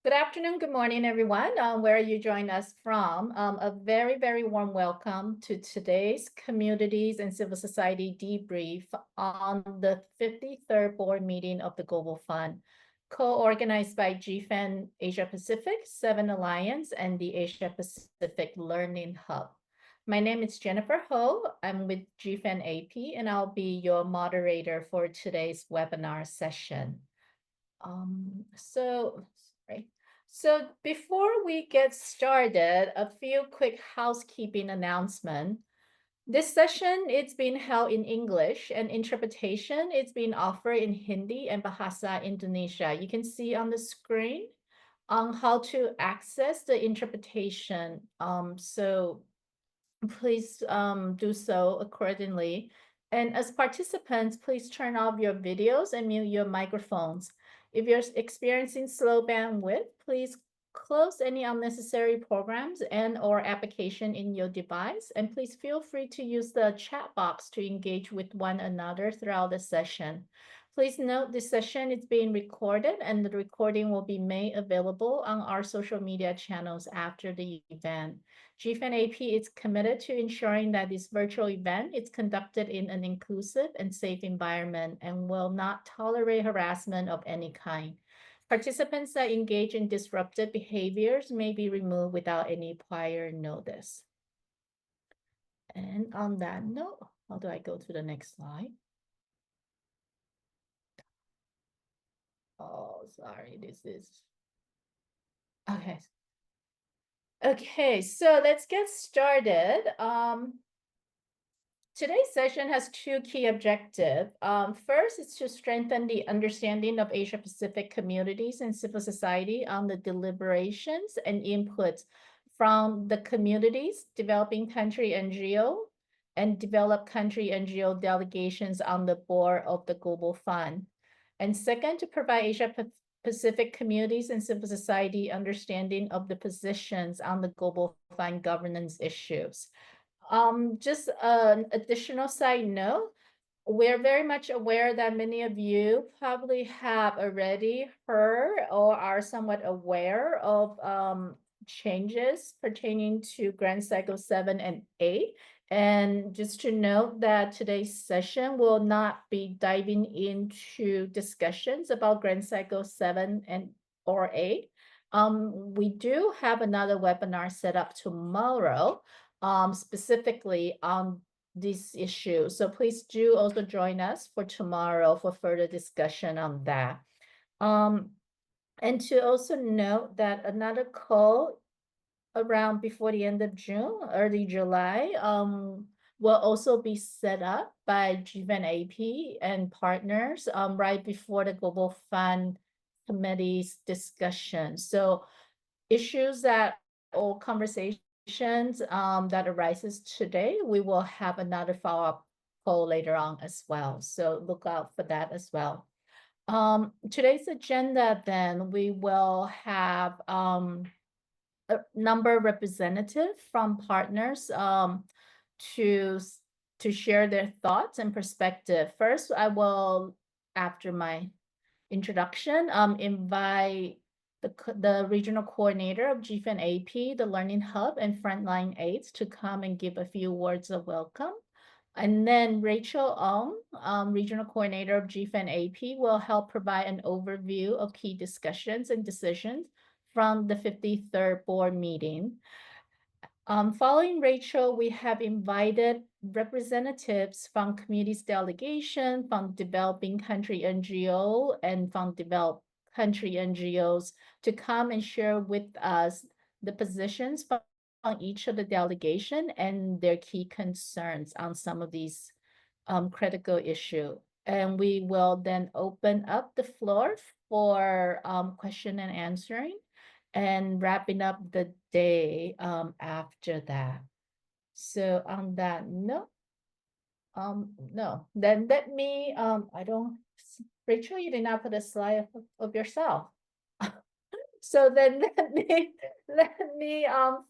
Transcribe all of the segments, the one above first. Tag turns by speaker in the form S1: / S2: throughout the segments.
S1: Good afternoon, good morning, everyone. Where you join us from, a very warm welcome to today's Communities and Civil Society debrief on the 53rd board meeting of the Global Fund, co-organized by GFAN Asia Pacific, Seven Alliance, and the Asia Pacific Learning Hub. My name is Jennifer Ho. I'm with GFAN AP, and I'll be your moderator for today's webinar session. Sorry. So before we get started, a few quick housekeeping announcements. This session it's being held in English and interpretation it's being offered in Hindi and Bahasa Indonesia. You can see on the screen on how to access the interpretation. So please do so accordingly. And as participants, please turn off your videos and mute your microphones. If you're experiencing slow bandwidth, please close any unnecessary programs and/or application in your device. And please feel free to use the chat box to engage with one another throughout the session. Please note this session is being recorded and the recording will be made available on our social media channels after the event. GFAN AP is committed to ensuring that this virtual event is conducted in an inclusive and safe environment and will not tolerate harassment of any kind. Participants that engage in disruptive behaviors may be removed without any prior notice. And on that note, how do I go to the next slide? Oh, sorry, this is, okay. Okay, so let's get started. Today's session has two key objectives. First is to strengthen the understanding of Asia-Pacific communities and civil society on the deliberations and inputs from the communities, developing country NGO, and developed country NGO delegations on the board of the Global Fund. And second, to provide Asia-Pacific communities and civil society understanding of the positions on the Global Fund governance issues. Just an additional side note, we're very much aware that many of you probably have already heard or are somewhat aware of changes pertaining to grant cycle 7 and 8. And just to note that today's session will not be diving into discussions about grant cycle 7 and or 8. We do have another webinar set up tomorrow specifically on this issue. So please do also join us for tomorrow for further discussion on that. And to also note that another call around before the end of June, early July, will also be set up by GFAN AP and partners right before the Global Fund Committee's discussion. So issues that or conversations that arises today, we will have another follow-up poll later on as well. So look out for that as well. Today's agenda, then, we will have a number of representatives from partners to share their thoughts and perspective. First, I will, after my introduction, invite the regional coordinator of GFAN AP, the Learning Hub, and frontline aides to come and give a few words of welcome. And then Rachel Ong, regional coordinator of GFAN AP, will help provide an overview of key discussions and decisions from the 53rd board meeting. Following Rachel, we have invited representatives from communities delegation, from developing country NGO, and from developed country NGOs to come and share with us the positions from each of the delegation and their key concerns on some of these critical issues. And we will then open up the floor for question and answering and wrapping up the day after that. So on that note, no, then let me, Rachel, you did not put a slide of yourself. So then let me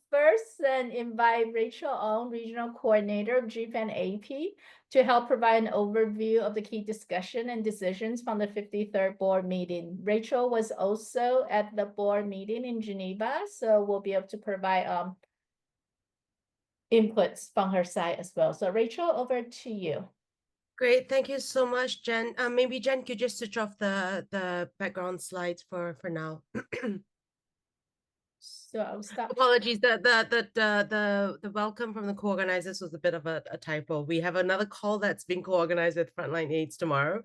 S1: first then invite Rachel Ong, Regional Coordinator of GFAN AP, to help provide an overview of the key discussion and decisions from the 53rd board meeting. Rachel was also at the board meeting in Geneva, so we'll be able to provide inputs from her side as well. So Rachel, over to you.
S2: Great, thank you so much, Jen. Maybe Jen could just switch off the background slides for now.
S1: So I'll stop.
S2: Apologies. The welcome from the co-organizers was a bit of a typo. We have another call that's being co-organized with Frontline Aids tomorrow.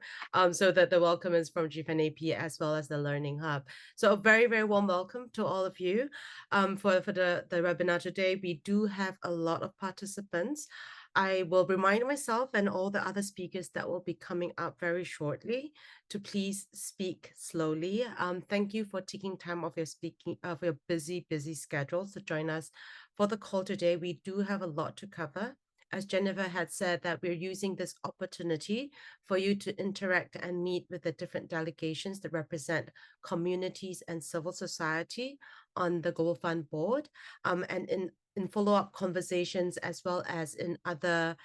S2: So that the welcome is from GFAN AP as well as the Learning Hub. So a very, very warm welcome to all of you. For the webinar today, we do have a lot of participants. I will remind myself and all the other speakers that will be coming up very shortly to please speak slowly. Thank you for taking time off your busy schedules to join us for the call today. We do have a lot to cover. As Jennifer had said, that we're using this opportunity for you to interact and meet with the different delegations that represent communities and civil society on the Global Fund board, and in follow-up conversations as well as in other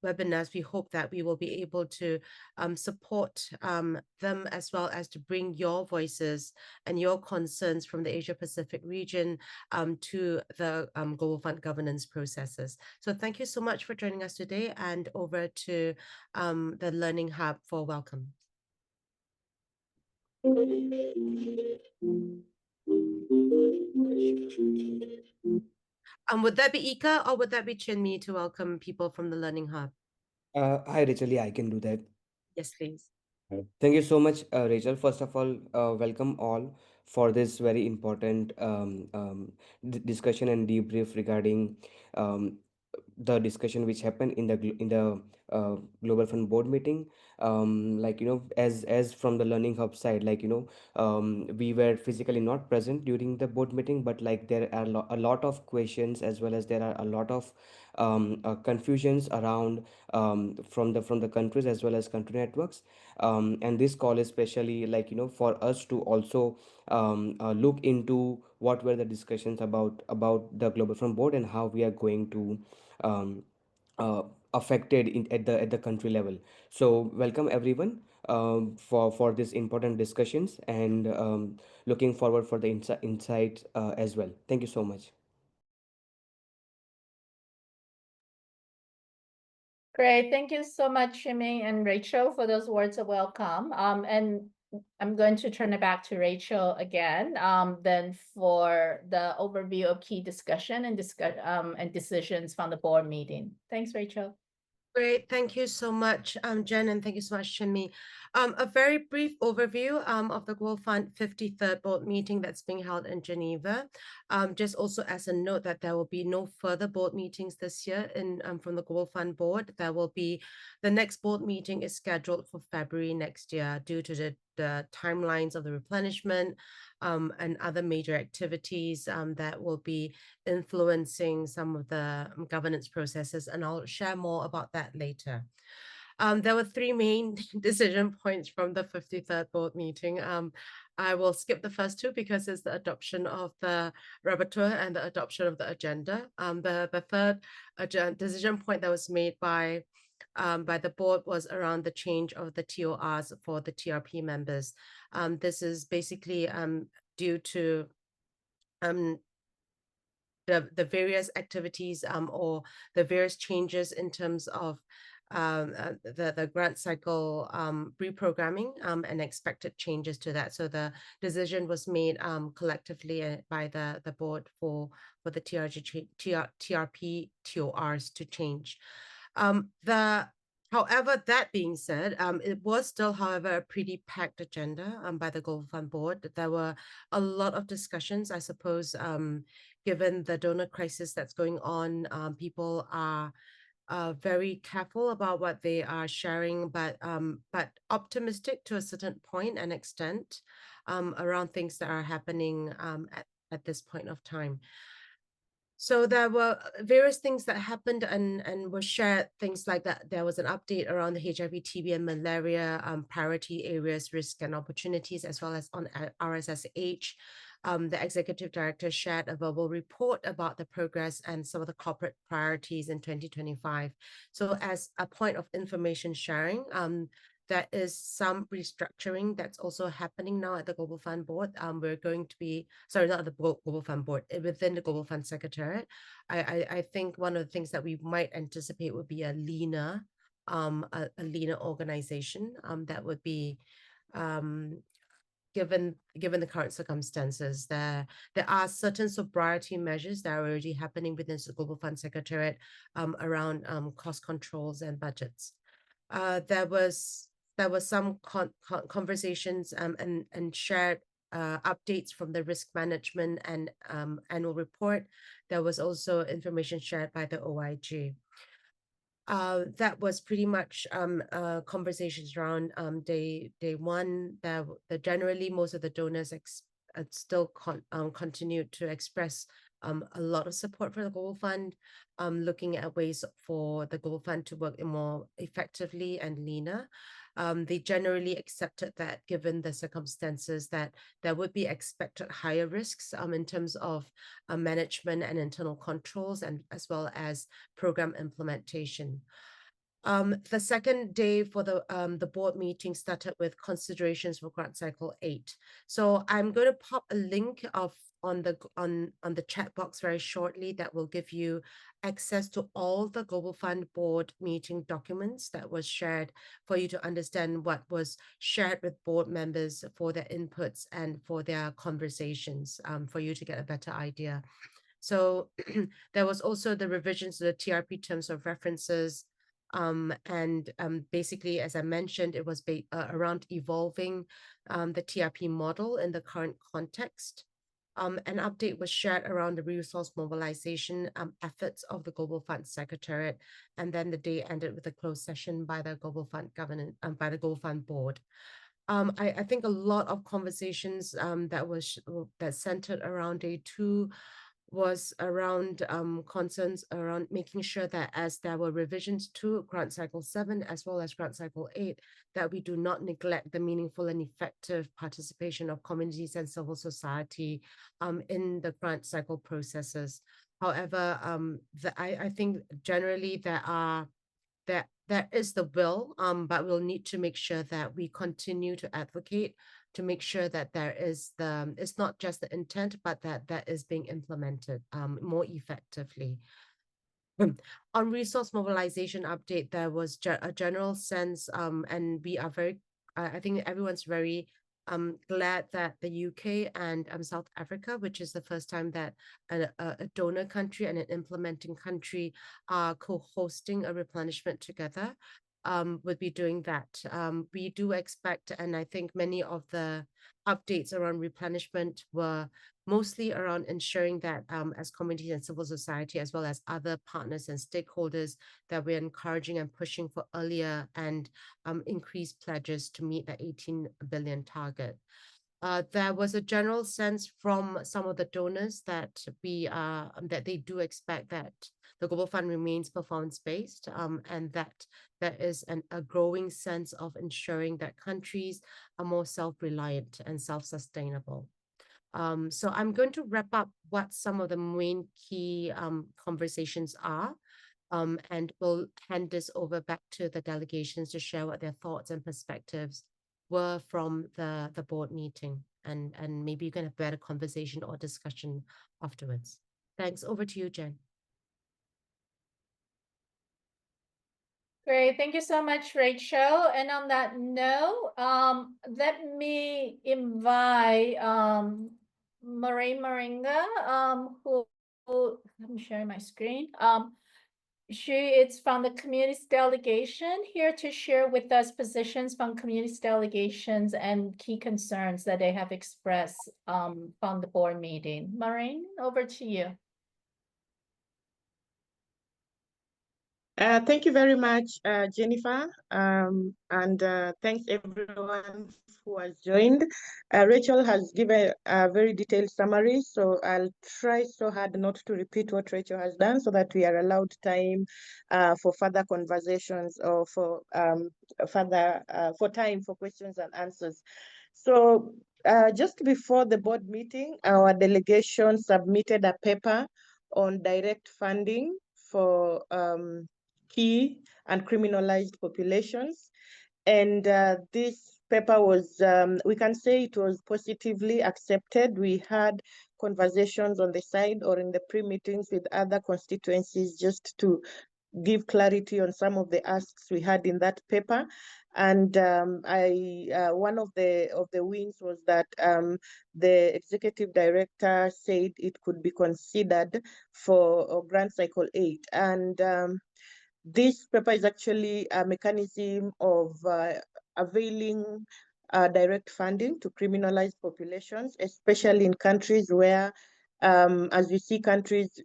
S2: webinars, we hope that we will be able to support them as well as to bring your voices and your concerns from the Asia Pacific region to the Global Fund governance processes. So thank you so much for joining us today, and over to the Learning Hub for welcome. Would that be Ika or would that be Chinmi to welcome people from the Learning Hub?
S3: Hi, Rachel. Yeah, I can do that.
S2: Yes, please.
S3: Thank you so much, Rachel. First of all, welcome all for this very important discussion and debrief regarding um, the discussion which happened in the Global Fund board meeting. Like as from the Learning Hub side, we were physically not present during the board meeting, but like there are a lot of questions as well as there are a lot of confusions around from the countries as well as country networks. And this call is especially for us to also look into what were the discussions about the Global Fund board and how we are going to um, uh, affected at the country level. So welcome everyone for this important discussions, and looking forward for the insights as well. Thank you so much.
S1: Great. Thank you so much, Shimei and Rachel, for those words of welcome. And I'm going to turn it back to Rachel again, then for the overview of key discussion and decisions from the board meeting. Thanks, Rachel.
S2: Great, thank you so much, Jen, and thank you so much, Chinmi. A very brief overview of the Global Fund 53rd board meeting that's being held in Geneva. Just also as a note that there will be no further board meetings this year from the Global Fund board. The next board meeting is scheduled for February next year due to the timelines of the replenishment and other major activities that will be influencing some of the governance processes, and I'll share more about that later. There were three main decision points from the 53rd board meeting. I will skip the first two because it's the adoption of the rapporteur and the adoption of the agenda. The third decision point that was made by the board was around the change of the TORs for the TRP members. This is basically due to the various activities or the various changes in terms of the grant cycle reprogramming and expected changes to that. So the decision was made collectively by the board for the TRP TORs to change. However, that being said, it was still, however, a pretty packed agenda by the Global Fund board. There were a lot of discussions, I suppose, given the donor crisis that's going on. People are very careful about what they are sharing, but optimistic to a certain point and extent around things that are happening at this point of time. So there were various things that happened and were shared, things like that. There was an update around the HIV, TB, and malaria priority areas, risk and opportunities, as well as on RSSH. the executive director shared a verbal report about the progress and some of the corporate priorities in 2025. So as a point of information sharing, there is some restructuring that's also happening now at the Global Fund Board. We're going to be, sorry, not at the Global Fund Board, within the Global Fund Secretariat. I think one of the things that we might anticipate would be a leaner organization that would be given the current circumstances. There are certain sobriety measures that are already happening within the Global Fund Secretariat around cost controls and budgets. There was some conversations and shared updates from the risk management and annual report. There was also information shared by the OIG. That was pretty much conversations around day one. That generally most of the donors still continue to express a lot of support for the Global Fund, looking at ways for the Global Fund to work more effectively and leaner. They generally accepted that given the circumstances that there would be expected higher risks in terms of management and internal controls, and as well as program implementation. The second day for the board meeting started with considerations for grant cycle 8. So I'm going to pop a link on the chat box very shortly that will give you access to all the Global Fund Board meeting documents that was shared for you to understand what was shared with board members for their inputs and for their conversations, for you to get a better idea. So there was also the revisions to the TRP terms of references, and basically, as I mentioned, it was around evolving the TRP model in the current context. An update was shared around the resource mobilization efforts of the Global Fund Secretariat, and then the day ended with a closed session by the Global Fund Governance, by the Global Fund Board. I think a lot of conversations that centered around day 2 was around concerns around making sure that as there were revisions to grant cycle 7 as well as grant cycle 8, that we do not neglect the meaningful and effective participation of communities and civil society in the grant cycle processes. However, I think generally there is the will, but we'll need to make sure that we continue to advocate to make sure that it's not just the intent, but that is being implemented more effectively. On resource mobilization update, there was a general sense, and we are very, I think everyone's very glad that the UK and South Africa, which is the first time that a donor country and an implementing country are co-hosting a replenishment together, would be doing that. We do expect, and I think many of the updates around replenishment were mostly around ensuring that as communities and civil society, as well as other partners and stakeholders, that we're encouraging and pushing for earlier and increased pledges to meet the 18 billion target. There was a general sense from some of the donors that they do expect that the Global Fund remains performance-based, and that there is a growing sense of ensuring that countries are more self-reliant and self-sustainable. So I'm going to wrap up what some of the main key conversations are, and we'll hand this over back to the delegations to share what their thoughts and perspectives were from the board meeting, and maybe you can have better conversation or discussion afterwards. Thanks. Over to you, Jen.
S1: Great, thank you so much, Rachel. And on that note, let me invite Maureen Moringa, who I'm sharing my screen. She is from the communities delegation, here to share with us positions from communities delegations and key concerns that they have expressed from the board meeting. Maureen, over to you.
S4: Thank you very much, Jennifer, and thanks everyone who has joined. Rachel has given a very detailed summary, so I'll try so hard not to repeat what Rachel has done so that we are allowed time for further conversations or for time for questions and answers. So just before the board meeting, our delegation submitted a paper on direct funding for key and criminalized populations. And this paper was, we can say it was positively accepted. We had conversations on the side or in the pre-meetings with other constituencies just to give clarity on some of the asks we had in that paper. And one of the wins was that the executive director said it could be considered for grant cycle 8. And this paper is actually a mechanism of availing direct funding to criminalized populations, especially in countries where, as we see countries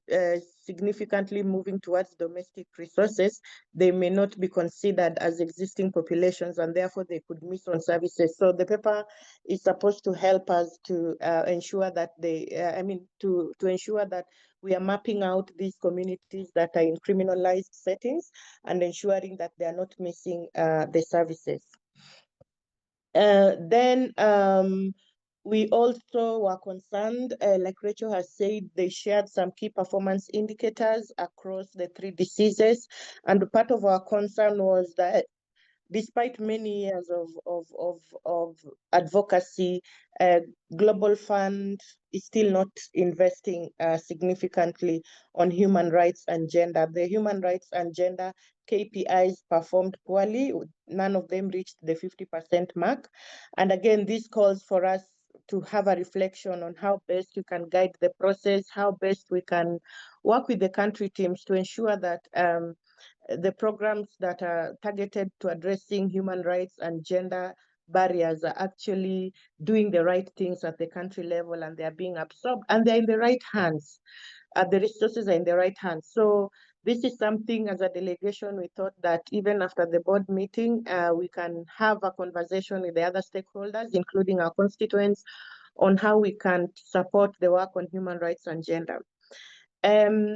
S4: significantly moving towards domestic resources, they may not be considered as existing populations and therefore they could miss on services. So the paper is supposed to help us to ensure that to ensure that we are mapping out these communities that are in criminalized settings and ensuring that they are not missing the services. Then we also were concerned, like Rachel has said, they shared some key performance indicators across the 3 diseases. And part of our concern was that despite many years of advocacy, Global Fund is still not investing significantly on human rights and gender. The human rights and gender KPIs performed poorly. None of them reached the 50% mark. And again, this calls for us to have a reflection on how best we can guide the process, how best we can work with the country teams to ensure that the programs that are targeted to addressing human rights and gender barriers are actually doing the right things at the country level and they are being absorbed and they're in the right hands. The resources are in the right hands. So this is something as a delegation, we thought that even after the board meeting, we can have a conversation with the other stakeholders, including our constituents, on how we can support the work on human rights and gender.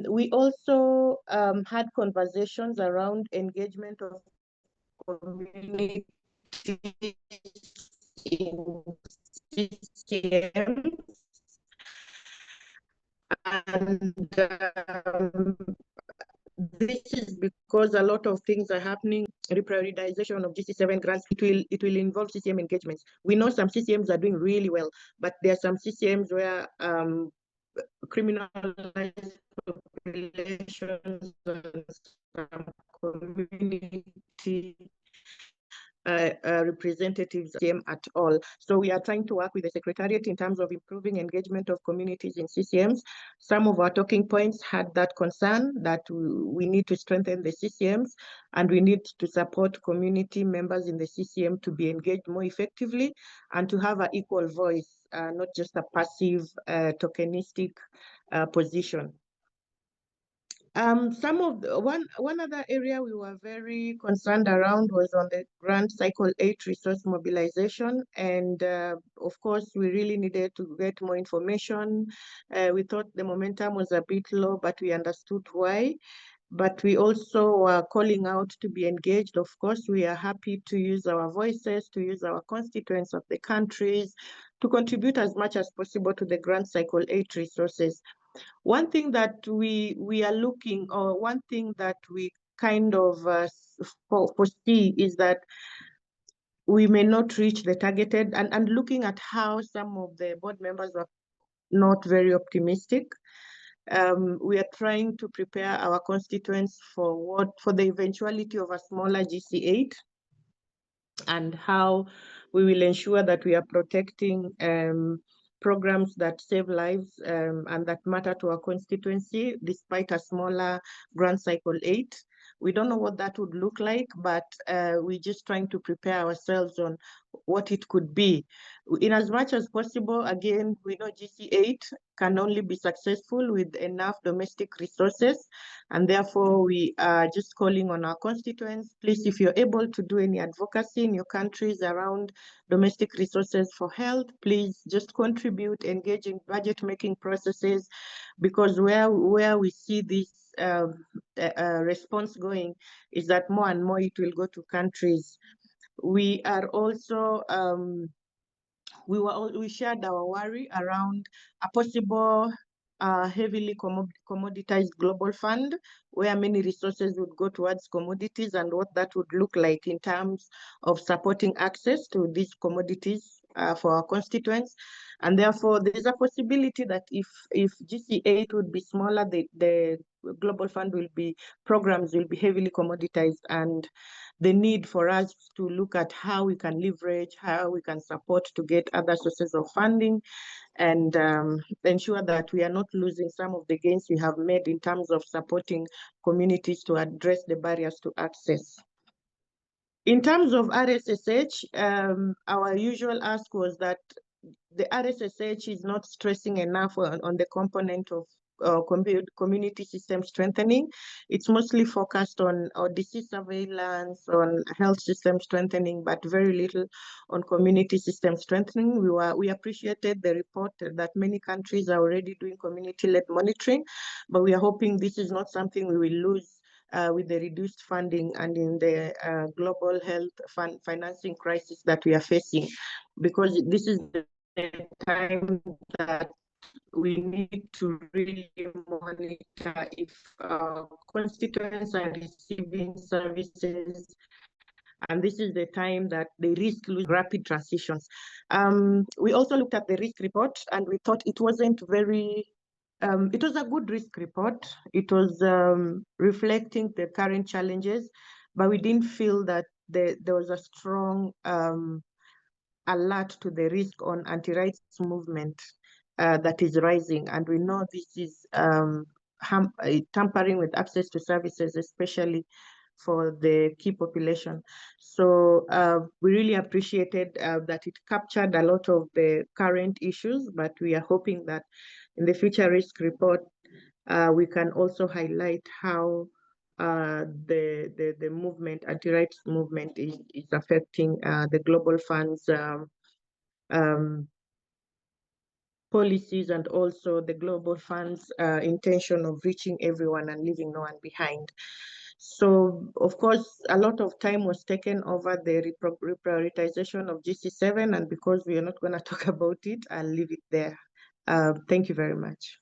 S4: We also had conversations around engagement of communities in CCM. And this is because a lot of things are happening. Reprioritization of GC7 grants, it will involve CCM engagements. We know some CCMs are doing really well, but there are some CCMs where criminalized populations and some community representatives at all. So we are trying to work with the Secretariat in terms of improving engagement of communities in CCMs. Some of our talking points had that concern that we need to strengthen the CCMs and we need to support community members in the CCM to be engaged more effectively and to have an equal voice, not just a passive tokenistic position. One other area we were very concerned around was on the grant cycle 8 resource mobilization. And of course, we really needed to get more information. We thought the momentum was a bit low, but we understood why. But we also are calling out to be engaged. Of course, we are happy to use our voices, to use our constituents of the countries, to contribute as much as possible to the grant cycle 8 resources. One thing that we are looking, or one thing that we kind of foresee is that we may not reach the targeted, and looking at how some of the board members were not very optimistic. We are trying to prepare our constituents for the eventuality of a smaller GC8 and how we will ensure that we are protecting programs that save lives and that matter to our constituency, despite a smaller grant cycle 8. We don't know what that would look like, but we're just trying to prepare ourselves on what it could be. In as much as possible, again, we know GC8 can only be successful with enough domestic resources, and therefore we are just calling on our constituents, please, if you're able to do any advocacy in your countries around domestic resources for health, please just contribute, engage in budget making processes, because where we see this response going is that more and more it will go to countries. We are also we shared our worry around a possible heavily commoditized global fund where many resources would go towards commodities and what that would look like in terms of supporting access to these commodities for our constituents. And therefore, there is a possibility that if GC8 would be smaller, the global fund programs will be heavily commoditized, and the need for us to look at how we can leverage, how we can support to get other sources of funding, and ensure that we are not losing some of the gains we have made in terms of supporting communities to address the barriers to access. In terms of RSSH, our usual ask was that the RSSH is not stressing enough on the component of community system strengthening. It's mostly focused on disease surveillance, on health system strengthening, but very little on community system strengthening. We appreciated the report that many countries are already doing community-led monitoring, but we are hoping this is not something we will lose with the reduced funding and in the global health financing crisis that we are facing, because this is the time that we need to really monitor if constituents are receiving services, and this is the time that they risk losing rapid transitions. We also looked at the risk report, and we thought it wasn't very it was a good risk report. It was reflecting the current challenges, but we didn't feel that there was a strong alert to the risk on anti-rights movement that is rising. And we know this is tampering with access to services, especially for the key population. So we really appreciated that it captured a lot of the current issues, but we are hoping that in the future risk report, we can also highlight how the movement, anti-rights movement is affecting the global funds policies, and also the global funds intention of reaching everyone and leaving no one behind. So, of course, a lot of time was taken over the reprioritization of GC7, and because we are not going to talk about it, I'll leave it there. Thank you very much.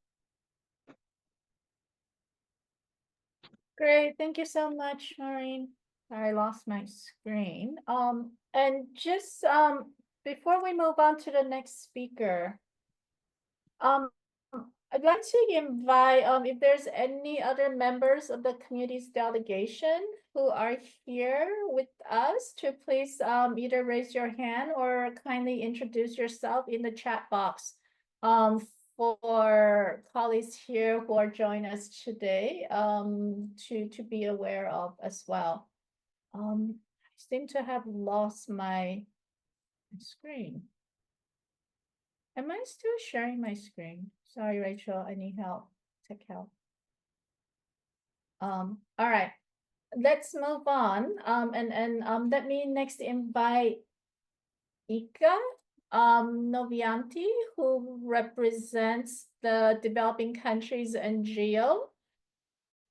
S1: Great, thank you so much, Maureen. I lost my screen. And just before we move on to the next speaker, I'd like to invite if there's any other members of the community's delegation who are here with us to please either raise your hand or kindly introduce yourself in the chat box. For colleagues here who are joining us today to be aware of as well. I seem to have lost my screen. Am I still sharing my screen? Sorry, Rachel, I need help. Tech help. All right, let's move on. And let me next invite Ika Novianti, who represents the developing countries NGO,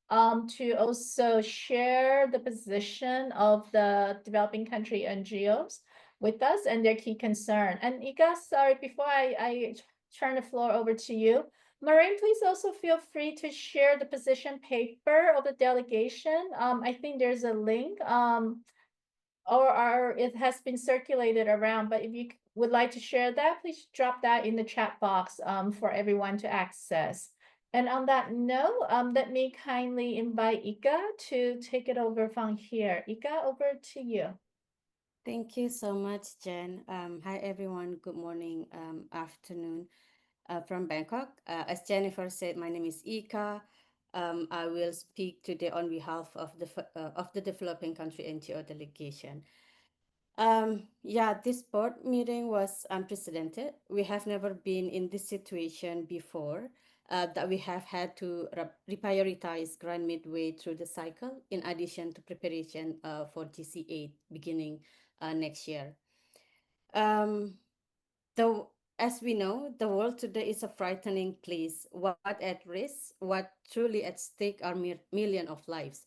S1: to also share the position of the developing country NGOs with us and their key concern. And Ika, sorry, before I turn the floor over to you, Maureen, please also feel free to share the position paper of the delegation. I think there's a link, or it has been circulated around, but if you would like to share that, please drop that in the chat box for everyone to access. And on that note, let me kindly invite Ika to take it over from here. Ika, over to you.
S5: Thank you so much, Jen. Hi, everyone. Good morning, afternoon from Bangkok. As Jennifer said, my name is Ika. I will speak today on behalf of the developing country NGO delegation. Yeah, this board meeting was unprecedented. We have never been in this situation before, that we have had to reprioritize grant midway through the cycle, in addition to preparation for GC8 beginning next year. Though, as we know, the world today is a frightening place. What at risk, what truly at stake are millions of lives.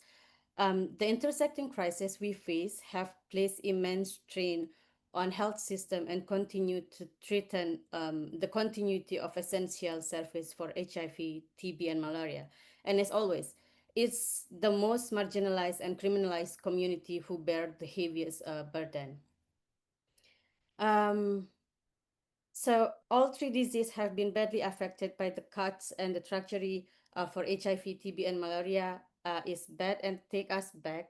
S5: The intersecting crises we face have placed immense strain on health system and continue to threaten the continuity of essential service for HIV, TB, and malaria. And as always, it's the most marginalized and criminalized community who bear the heaviest burden. So all three diseases have been badly affected by the cuts, and the trajectory for HIV, TB, and malaria is bad and take us back.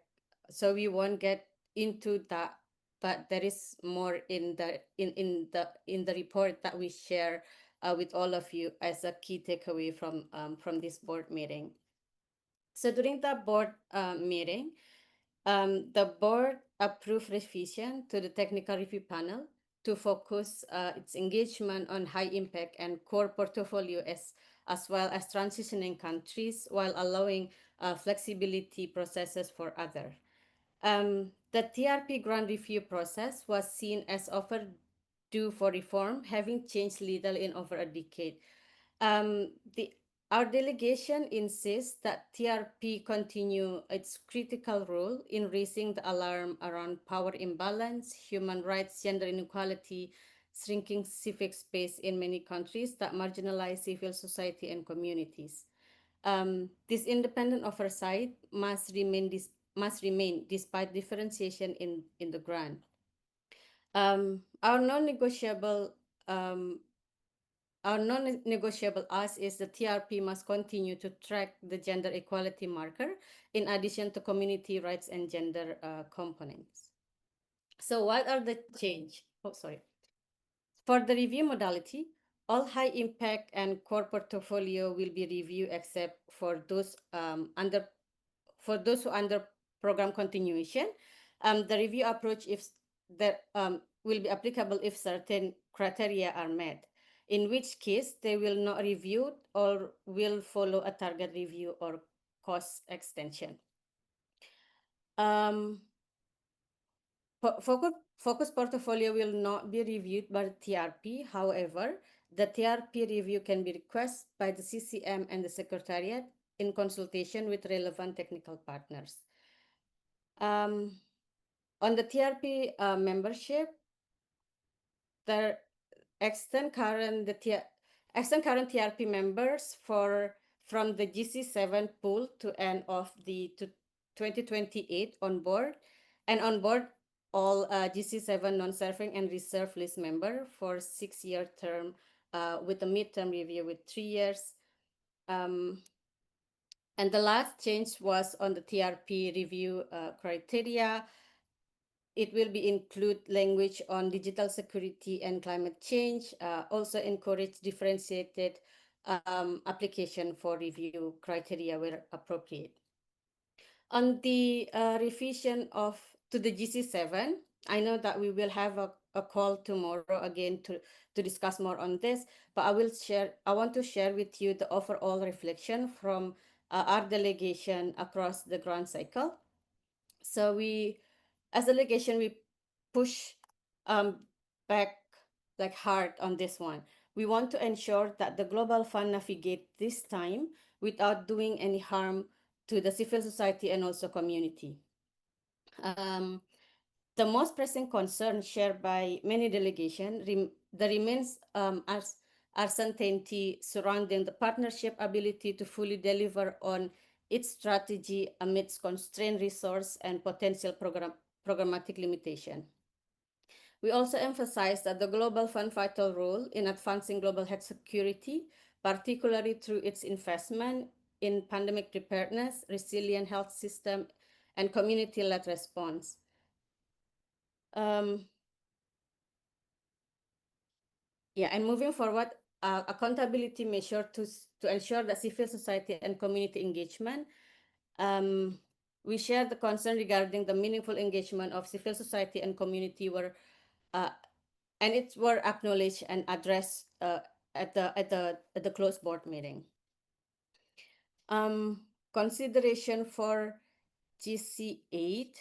S5: So we won't get into that, but there is more in the report that we share with all of you as a key takeaway from this board meeting. So during the board meeting, the board approved revision to the technical review panel to focus its engagement on high impact and core portfolio as well as transitioning countries, while allowing flexibility processes for other. The TRP grant review process was seen as overdue for reform, having changed little in over a decade. Our delegation insists that TRP continue its critical role in raising the alarm around power imbalance, human rights, gender inequality, shrinking civic space in many countries that marginalize civil society and communities. This independent oversight must remain despite differentiation in the grant. Our non-negotiable ask is the TRP must continue to track the gender equality marker in addition to community rights and gender components. So what are the change? Oh, sorry. For the review modality, all high impact and core portfolio will be reviewed except for those who under program continuation. The review approach will be applicable if certain criteria are met, in which case they will not review or will follow a target review or cost extension. Focus portfolio will not be reviewed by TRP. However, the TRP review can be requested by the CCM and the Secretariat in consultation with relevant technical partners. On the TRP membership, the extend current TRP members from the GC7 pool to end of the 2028 on board, and on board all GC7 non-serving and reserve list member for 6-year term with a midterm review with 3 years. And the last change was on the TRP review criteria. It will be include language on digital security and climate change, also encourage differentiated application for review criteria where appropriate. On the revision to the GC7, I know that we will have a call tomorrow again to discuss more on this, but I want to share with you the overall reflection from our delegation across the grant cycle. So as a delegation, we push back like hard on this one. We want to ensure that the Global Fund navigate this time without doing any harm to the civil society and also community. The most pressing concern shared by many delegations remains uncertainty surrounding the partnership ability to fully deliver on its strategy amidst constrained resource and potential programmatic limitation. We also emphasize that the Global Fund vital role in advancing global health security, particularly through its investment in pandemic preparedness, resilient health system, and community-led response. And moving forward, accountability measure to ensure that civil society and community engagement. We share the concern regarding the meaningful engagement of civil society and community and it were acknowledged and addressed at the closed board meeting. Consideration for GC8.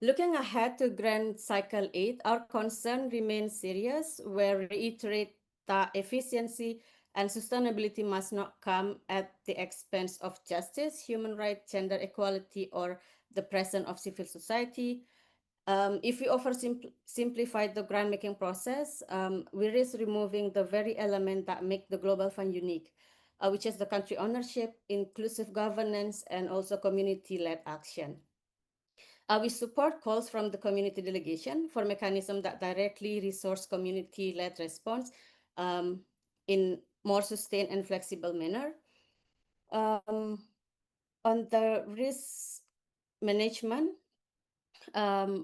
S5: Looking ahead to Grant Cycle 8, our concern remains serious. We reiterate that efficiency and sustainability must not come at the expense of justice, human rights, gender equality, or the presence of civil society. If we offer simplified the grant making process, we risk removing the very element that make the Global Fund unique, which is the country ownership, inclusive governance, and also community-led action. We support calls from the community delegation for mechanism that directly resource community-led response in more sustained and flexible manner. On the risk management,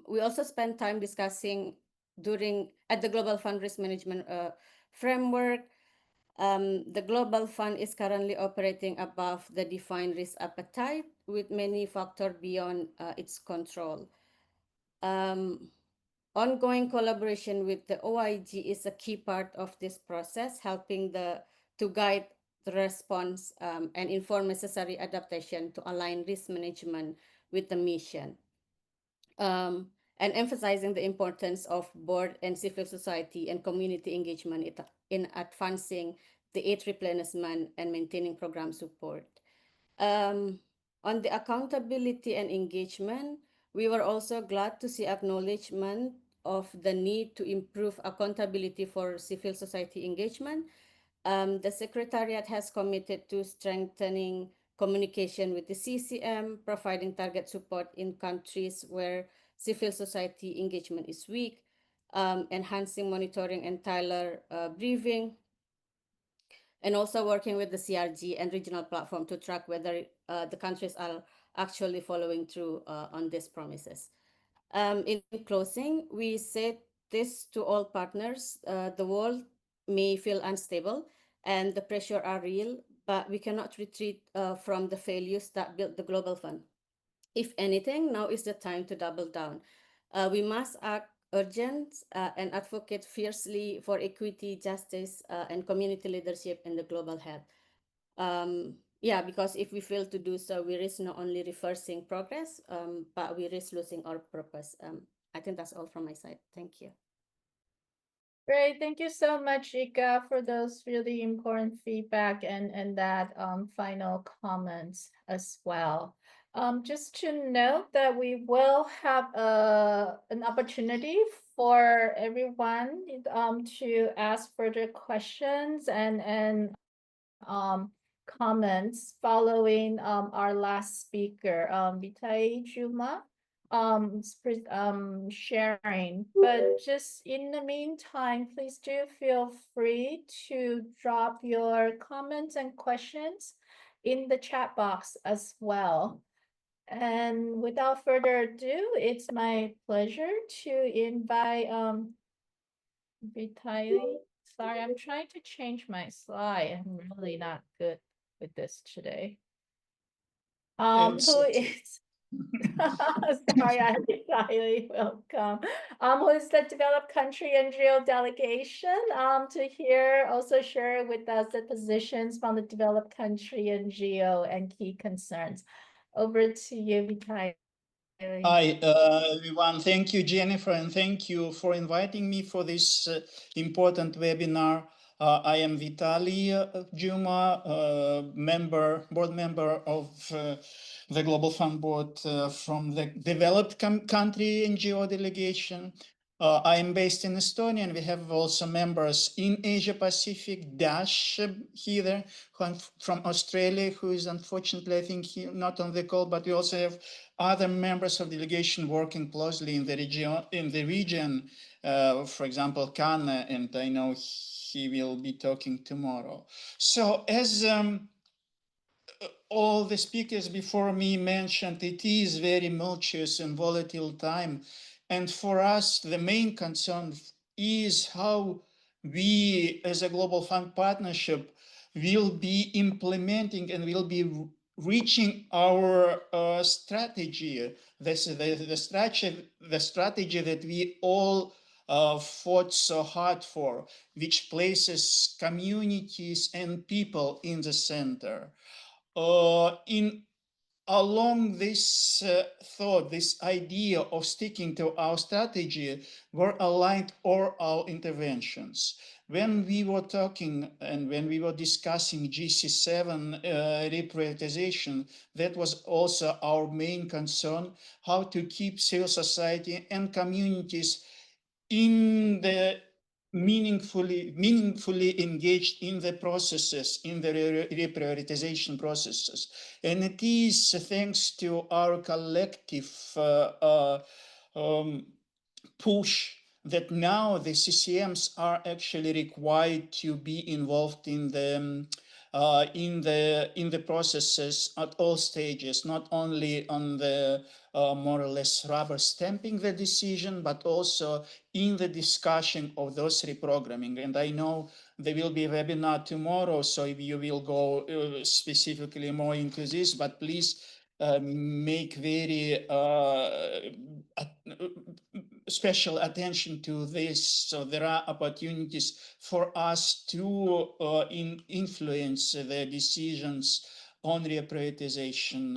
S5: we also spend time discussing at the Global Fund risk management framework. The Global Fund is currently operating above the defined risk appetite with many factors beyond its control. Ongoing collaboration with the OIG is a key part of this process, helping to guide the response and inform necessary adaptation to align risk management with the mission. And emphasizing the importance of board and civil society and community engagement in advancing the aid replenishment and maintaining program support. On the accountability and engagement, we were also glad to see acknowledgement of the need to improve accountability for civil society engagement. The Secretariat has committed to strengthening communication with the CCM, providing target support in countries where civil society engagement is weak, enhancing monitoring and tailored briefing, and also working with the CRG and regional platform to track whether the countries are actually following through on these promises. In closing, we said this to all partners. The world may feel unstable and the pressure are real, but we cannot retreat from the failures that built the Global Fund. If anything, now is the time to double down. We must act urgent and advocate fiercely for equity, justice, and community leadership in the global health. Yeah, because if we fail to do so, we risk not only reversing progress, but we risk losing our purpose. I think that's all from my side. Thank you.
S1: Great, thank you so much, Ika, for those really important feedback and that final comments as well. Just to note that we will have an opportunity for everyone to ask further questions and comments following our last speaker, Vitai Juma, sharing. But just in the meantime, please do feel free to drop your comments and questions in the chat box as well. And without further ado, it's my pleasure to invite Vitaly. Sorry, I'm trying to change my slide. I'm really not good with this today.
S6: It's
S1: Who
S6: okay.
S1: is sorry, I'm highly welcome. Who is the developed country NGO delegation to hear also share with us the positions from the developed country NGO and key concerns. Over to you, Vitaly.
S6: Hi, everyone. Thank you, Jennifer, and thank you for inviting me for this important webinar. I am Vitaly Juma, board member of the Global Fund Board from the developed country NGO delegation. I am based in Estonia, and we have also members in Asia Pacific, Dash here, from Australia, who is unfortunately, I think, not on the call, but we also have other members of delegation working closely in the region, for example, Khan, and I know he will be talking tomorrow. So as all the speakers before me mentioned, it is very tumultuous and volatile time. And for us, the main concern is how we, as a Global Fund Partnership, will be implementing and will be reaching our strategy, the strategy that we all fought so hard for, which places communities and people in the center. In along this thought, this idea of sticking to our strategy, were aligned all our interventions. When we were talking and when we were discussing GC7 reprioritization, that was also our main concern, how to keep civil society and communities in the meaningfully engaged in the processes, in the reprioritization processes. And it is thanks to our collective push that now the CCMs are actually required to be involved in the processes at all stages, not only on the more or less rubber stamping the decision, but also in the discussion of those reprogramming. And I know there will be a webinar tomorrow, so if you will go specifically more into this, but please make very special attention to this. So there are opportunities for us to influence the decisions on reprioritization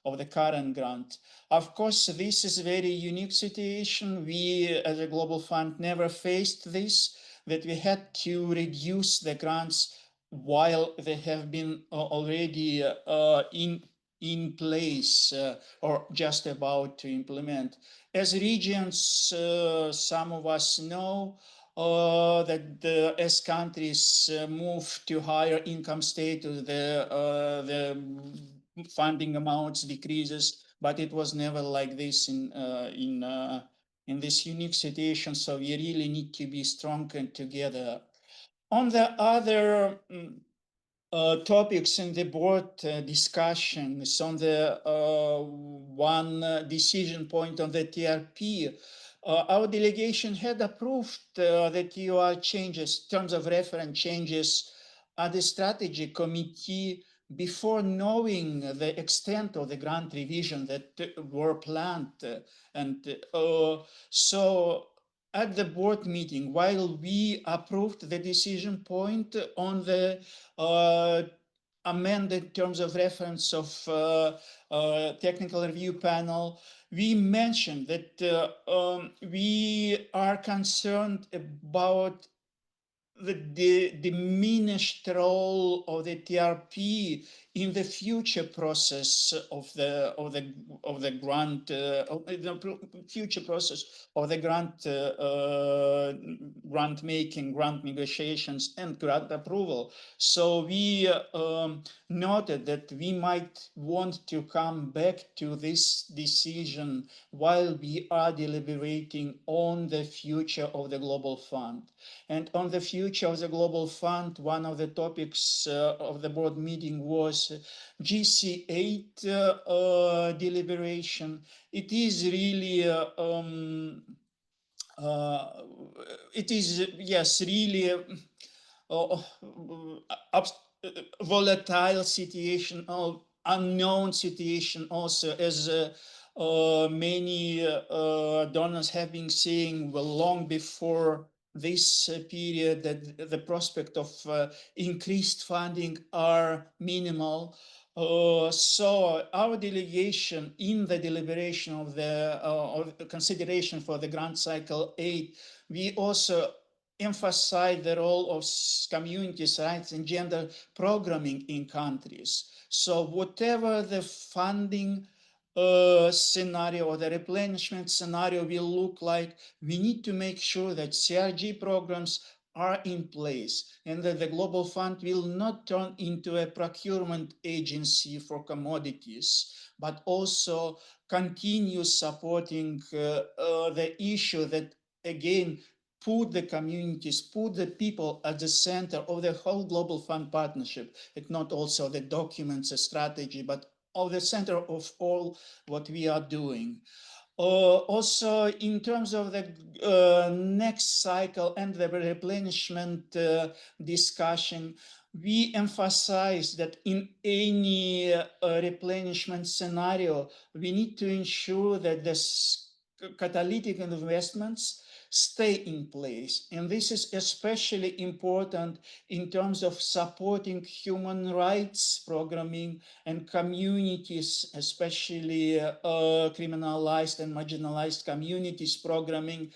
S6: of the current grant. Of course, this is a very unique situation. We, as a Global Fund, never faced this, that we had to reduce the grants while they have been already in place or just about to implement. As regions, some of us know that as countries move to higher income status, the funding amounts decreases, but it was never like this in this unique situation. So we really need to be strong and together. On the other topics in the board discussions, on the one decision point on the TRP, our delegation had approved the TOR changes, terms of reference changes at the strategy committee before knowing the extent of the grant revision that were planned. And so at the board meeting, while we approved the decision point on the amended terms of reference of technical review panel, we mentioned that we are concerned about the diminished role of the TRP in the future process of the grant, the future process of the grant making, grant negotiations, and grant approval. So we noted that we might want to come back to this decision while we are deliberating on the future of the Global Fund. And on the future of the Global Fund, one of the topics of the board meeting was GC8 deliberation. It is really, it is, yes, really volatile situation, unknown situation also, as many donors have been saying well, long before this period, that the prospect of increased funding are minimal. So our delegation in the deliberation of the consideration for the grant cycle 8, we also emphasize the role of communities' rights and gender programming in countries. So whatever the funding scenario or the replenishment scenario will look like, we need to make sure that CRG programs are in place and that the Global Fund will not turn into a procurement agency for commodities, but also continue supporting the issue that, again, put the communities, put the people at the center of the whole Global Fund partnership. It's not also the documents, a strategy, but of the center of all what we are doing. Also, in terms of the next cycle and the replenishment discussion, we emphasize that in any replenishment scenario, we need to ensure that the catalytic investments stay in place. And this is especially important in terms of supporting human rights programming and communities, especially criminalized and marginalized communities programming,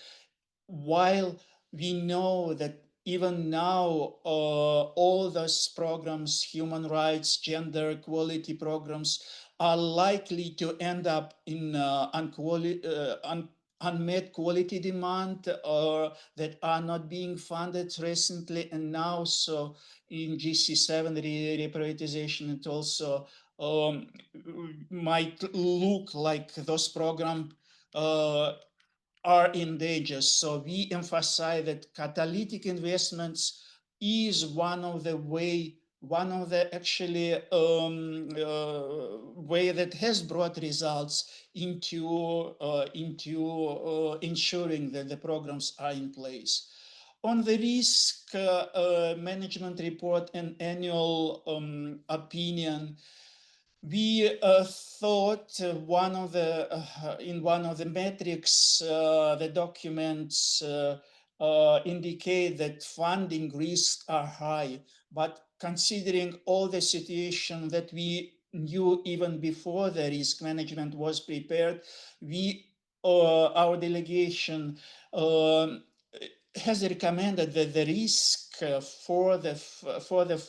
S6: while we know that even now, all those programs, human rights, gender equality programs, are likely to end up in unmet quality demand, or that are not being funded recently and now. So in GC7 reprioritization, it also might look like those programs are in danger. So we emphasize that catalytic investments is one of the actually way that has brought results into ensuring that the programs are in place. On the risk management report and annual opinion, we thought in one of the metrics, the documents indicate that funding risks are high, but considering all the situation that we knew even before the risk management was prepared, our delegation has recommended that the risk for the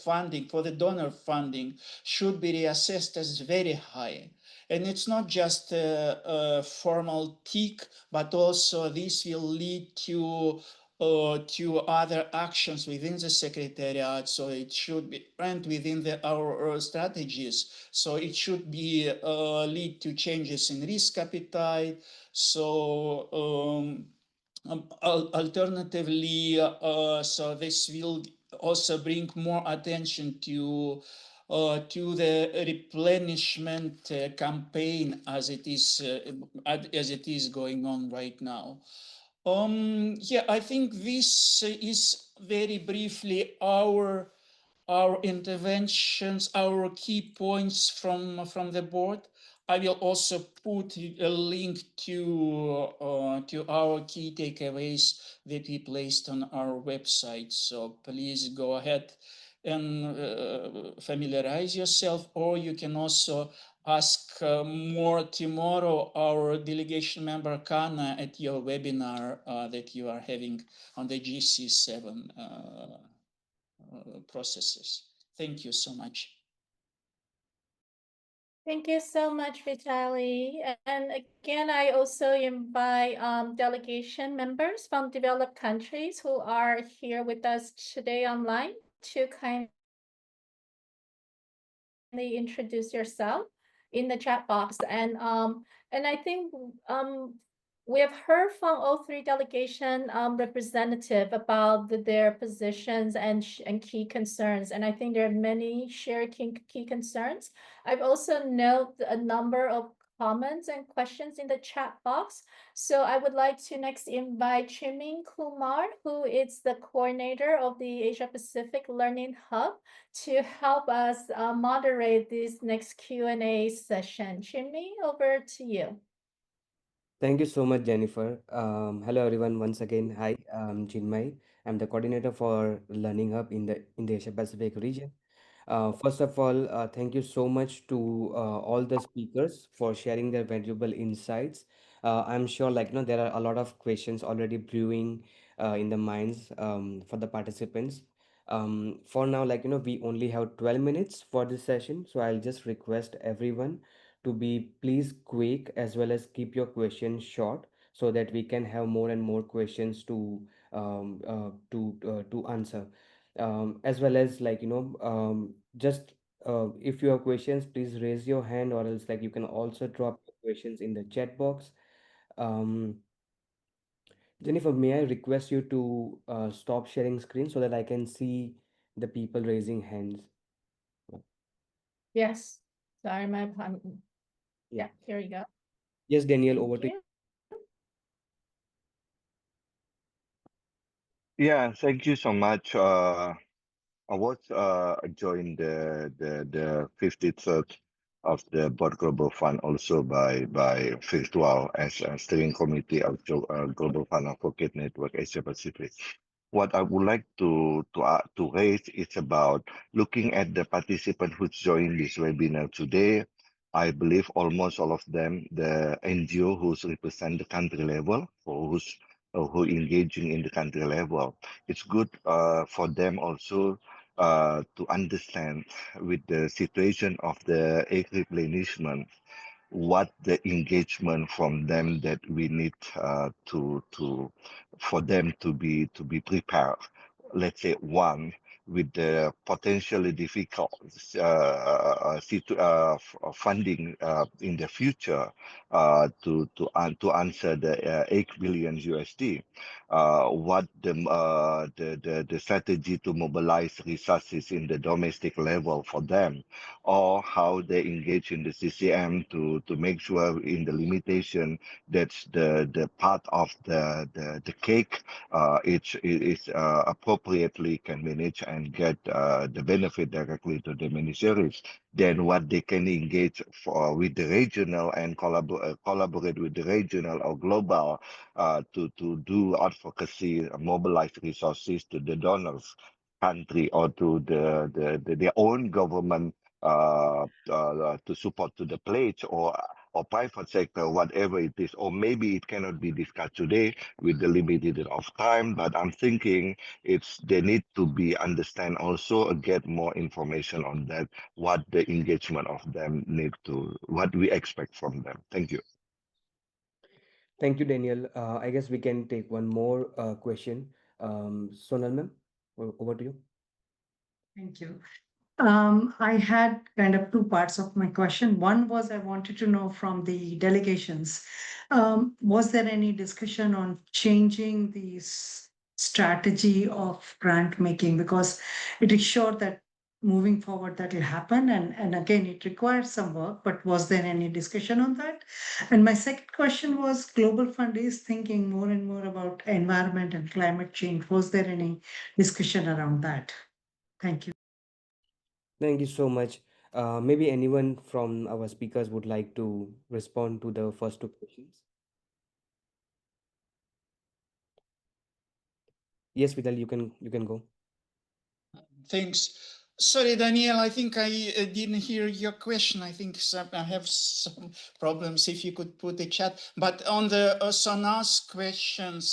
S6: funding, for the donor funding, should be reassessed as very high. And it's not just a formal tick, but also this will lead to other actions within the secretariat. So it should be, and within our strategies. So it should be lead to changes in risk appetite. So alternatively, so this will also bring more attention to the replenishment campaign as it is going on right now. Yeah, I think this is very briefly our interventions, our key points from the board. I will also put a link to our key takeaways that we placed on our website. So please go ahead and familiarize yourself, or you can also ask more tomorrow our delegation member Kana at your webinar that you are having on the GC7 processes. Thank you so much.
S1: Thank you so much, Vitali. And again, I also invite delegation members from developed countries who are here with us today online to kindly introduce yourself in the chat box. And I think we have heard from all three delegation representative about their positions and key concerns. And I think there are many shared key concerns. I've also noted a number of comments and questions in the chat box. So I would like to next invite Chimin Kumar, who is the coordinator of the Asia Pacific Learning Hub, to help us moderate this next Q&A session. Chimney, over to you.
S3: Thank you so much, Jennifer. Hello, everyone. Once again, hi, I'm Chinmay. I'm the coordinator for Learning Hub in the Asia Pacific region. First of all, thank you so much to all the speakers for sharing their valuable insights. I'm sure, there are a lot of questions already brewing in the minds for the participants. For now, we only have 12 minutes for this session, so I'll just request everyone to be please quick as well as keep your questions short so that we can have more and more questions to answer, as well as just if you have questions, please raise your hand, or else you can also drop your questions in the chat box. um, Jennifer, may I request you to stop sharing screen so that I can see the people raising hands?
S1: Yes. Sorry,
S3: Yeah.
S1: here you go.
S3: Yes, Daniel,
S1: Thank
S3: over to you.
S1: you.
S7: Yeah, thank you so much. I was joined the 53rd of the Board Global Fund, also by virtual as a steering committee of Global Fund Advocate Network Asia Pacific. What I would like to raise is about looking at the participants who joined this webinar today. I believe almost all of them, the NGO who's represent the country level, or who engaging in the country level. It's good for them also to understand with the situation of the egg replenishment, what the engagement from them that we need to for them to be prepared. Let's say one, with the potentially difficult funding in the future to answer the 8 billion USD. What the strategy to mobilize resources in the domestic level for them, or how they engage in the CCM to make sure in the limitation that's the part of the cake is appropriately can manage and get the benefit directly to the beneficiaries. Then what they can engage for with the regional and collaborate with the regional or global to do advocacy, mobilize resources to the donors country or to their own government to support to the pledge or private sector, whatever it is, or maybe it cannot be discussed today with the limited of time. But I'm thinking they need to be understand also get more information on that, what the engagement of them need to, what we expect from them. Thank you.
S3: Thank you, Daniel. I guess we can take one more question. Sonal ma'am, over to you.
S8: Thank you. I had kind of two parts of my question. One was I wanted to know from the delegations, was there any discussion on changing the strategy of grant making? Because it is sure that moving forward that will happen. And again, it requires some work, but was there any discussion on that? And my second question was Global Fund is thinking more and more about environment and climate change. Was there any discussion around that? Thank you.
S3: Thank you so much. Maybe anyone from our speakers would like to respond to the first two questions. Yes, Vidal, you can go.
S6: Thanks. Sorry, Daniel, I think I didn't hear your question. I think I have some problems if you could put the chat. But on the Sona's questions,